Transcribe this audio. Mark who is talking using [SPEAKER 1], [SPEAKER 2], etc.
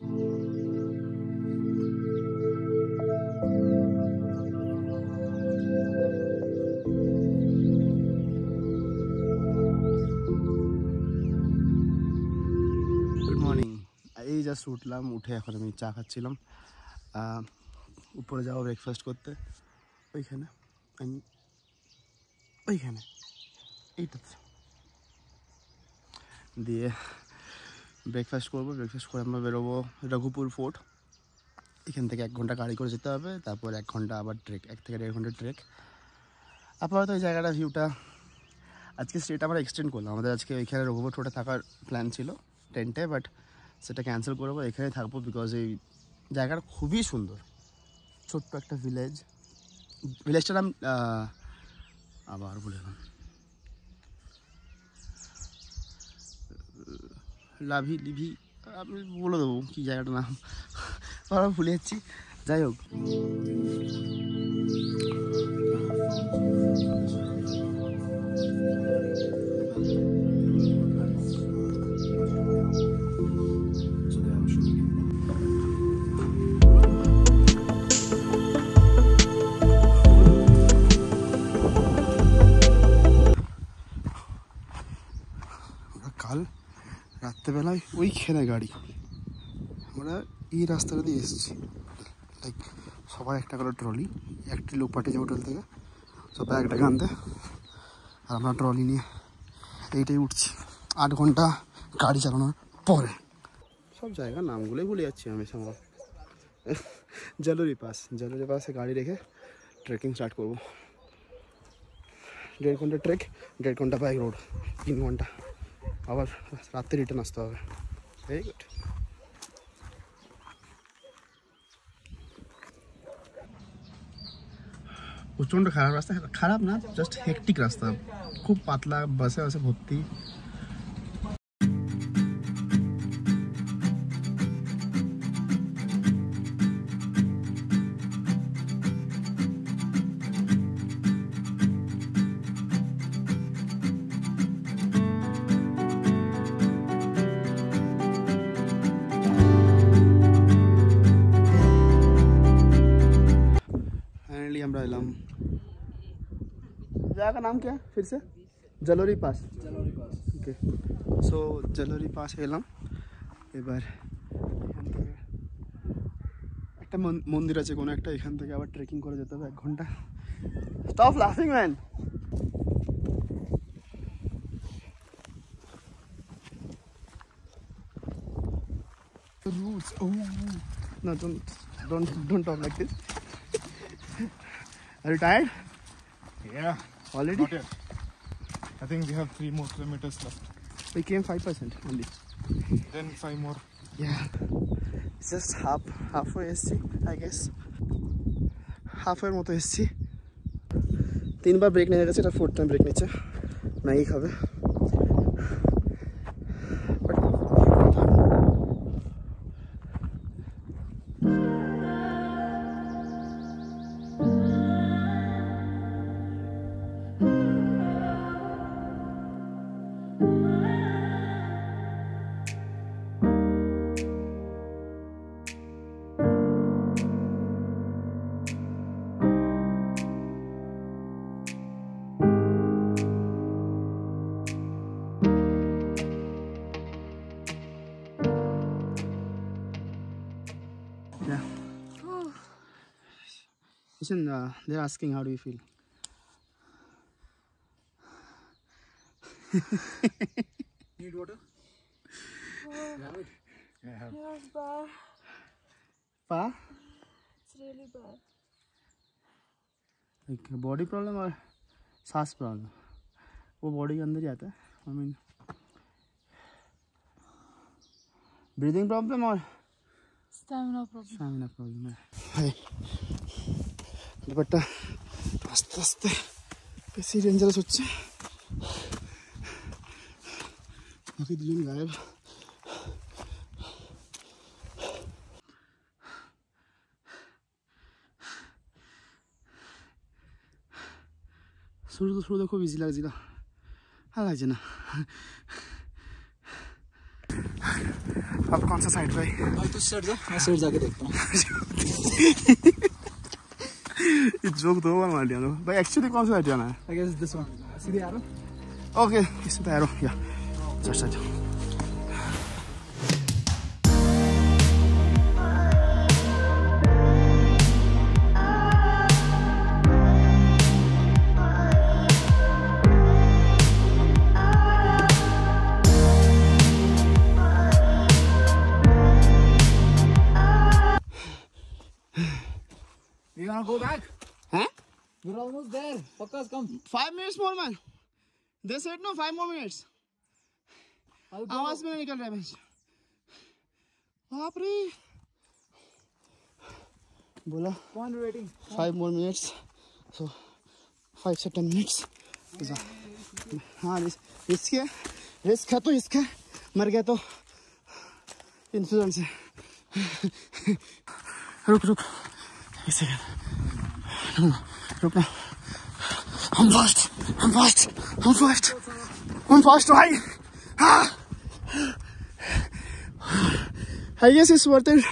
[SPEAKER 1] Good morning. এই just উঠলাম, উঠে এখন আমি চা খাচ্ছিলাম। উপরে যাবো ব্রেকফাস্ট করতে, ওইখানে ওইখানে এইটাতে দিয়ে ব্রেকফাস্ট করবো। ব্রেকফাস্ট করে আমরা বেরোবো রঘুপুর ফোর্ট। এখান থেকে 1 ঘন্টা গাড়ি করে যেতে হবে, তারপর 1 ঘন্টা আবার ট্রেক, 1 থেকে 1.5 ঘন্টা ট্রেক। আপাতত এই জায়গাটা ভিউটা আজকে স্টেটা আমরা এক্সটেন্ড করলাম। আমাদের আজকে ওইখানে রঘুপুর ফোর্টে থাকার প্ল্যান ছিল টেন্টে, বাট সেটা ক্যান্সেল করবো, এখানে থাকবো। বিকজ এই জায়গাটা খুবই সুন্দর, ছোট্ট একটা ভিলেজটার নাম আবার বলে লিভি আমি বলে দেবো কি জায়গাটার নাম, আমরা ভুলে যাচ্ছি। যাই হোক, কাল রাত্রেবেলায় ওইখানে গাড়ি, আমরা এই রাস্তাটা দিয়ে এসেছি। লাইক সবাই একটা করে ট্রলি, একটি লোক পাঠিয়েছে হোটেল থেকে, সবাই একটা আনতে, আর আমরা ট্রলি নিয়ে এইটাই উঠছি 8 ঘন্টা গাড়ি চালানোর পরে। সব জায়গার নামগুলোই ভুলে যাচ্ছি আমি সামনে। জলুরি পাসে গাড়ি রেখে ট্রেকিং স্টার্ট করবো। 1.5 ঘন্টা ট্রেক, 1.5 ঘন্টা বাইক রোড, 3 ঘন্টা, আবার রাত্রে রিটার্ন আসতে হবে। Very good. প্রচণ্ড খারাপ রাস্তা, খারাপ না, জাস্ট হেকটিক রাস্তা, খুব পাতলা, বাসে ভর্তি। আমরা এলাম, जगह का नाम क्या है फिर से? जलोरी पास। ओके, सो जलोरी पास এলাম। এবার এখান থেকে একটা মন্দির আছে কোনো একটা, এখান থেকে আবার ট্রেকিং করে যেতে হবে 1 ঘন্টা। স্টপ লাফিং man. Roots. Oh no, don't talk like this. Are you tired?
[SPEAKER 2] Yeah.
[SPEAKER 1] Already?
[SPEAKER 2] Not yet. I think we have 3 more kilometers left.
[SPEAKER 1] We came 5% only.
[SPEAKER 2] Then 5 more.
[SPEAKER 1] Yeah. It's just halfway SC, I guess. Halfway মতো এসছি। 3 বার break নিয়ে গেছে, এটা 4th time break নিচ্ছে। Maggi খাবে। Yeah. Listen, they're asking how do you feel?
[SPEAKER 2] Need water?
[SPEAKER 3] Oh,
[SPEAKER 2] Yeah, have.
[SPEAKER 3] yeah, it's bad.
[SPEAKER 1] Pa?
[SPEAKER 3] It's really bad.
[SPEAKER 1] Like body problem or सांस problem? वो body के अंदर ही आता है। I mean, breathing problem or
[SPEAKER 3] Stamina problem.
[SPEAKER 1] stamina problem है। हाय, দুপাট্টা আস্তে আস্তে বেশি ডেঞ্জারাস হচ্ছে। বাকি দুজন গায়েব। শুরু খুব ইজি লাগছিল, আর লাগছে না। अब कौन सा साइड पे?
[SPEAKER 2] भाई तू सेट जा, मैं सेट जाके देखता हूँ।
[SPEAKER 1] ये जोक दो बार मार लिया तो भाई। एक्चुअली कौन सा साइड जाना है?
[SPEAKER 2] I guess this one. सीधे आ रहा हूँ।
[SPEAKER 1] ओके, इससे तो एरो या चल।
[SPEAKER 2] We wanna go back?
[SPEAKER 1] Huh?
[SPEAKER 2] We're almost there. Pakas, come.
[SPEAKER 1] 5 minutes more, man. They said no, 5 more minutes. आवाज में निकल रहा है बेंच। बाप रे। बोला
[SPEAKER 2] 1 waiting.
[SPEAKER 1] 5 more minutes. So 5 से 10 minutes. हाँ रिस्क है तो इसका मर गया तो इंश्योरेंस है। रुक एक सेकंड रुकना। I'm fast भाई। I guess it's worth it